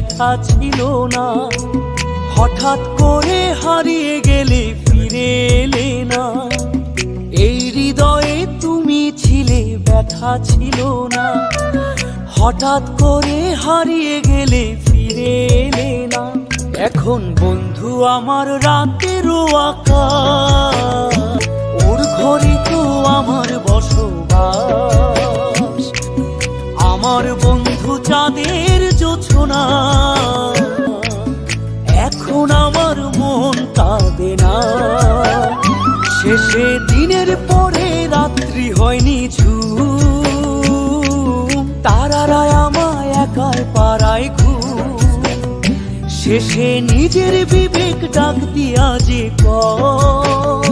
ব্যথা ছিল না। হঠাৎ করে হারিয়ে গেলে ফিরে এলে না। এই হৃদয়ে তুমি ছিলে, ব্যথা ছিল না। হঠাৎ করে হারিয়ে গেলে ফিরে এলে না। এখন বন্ধু আমার রাতেরও আকাশ, ওর ঘরে তো আমার বসবাস। আমার বন্ধু চাঁদের জোছনা, এখন আমার মন কাঁদে না। শেষে দিনের পরে রাত্রি হয়নি ঝুম, তারারা আমায় একার পাড়ায় ঘুম। শেষে নিজের বিবেক ডাক দিয়া যে কয়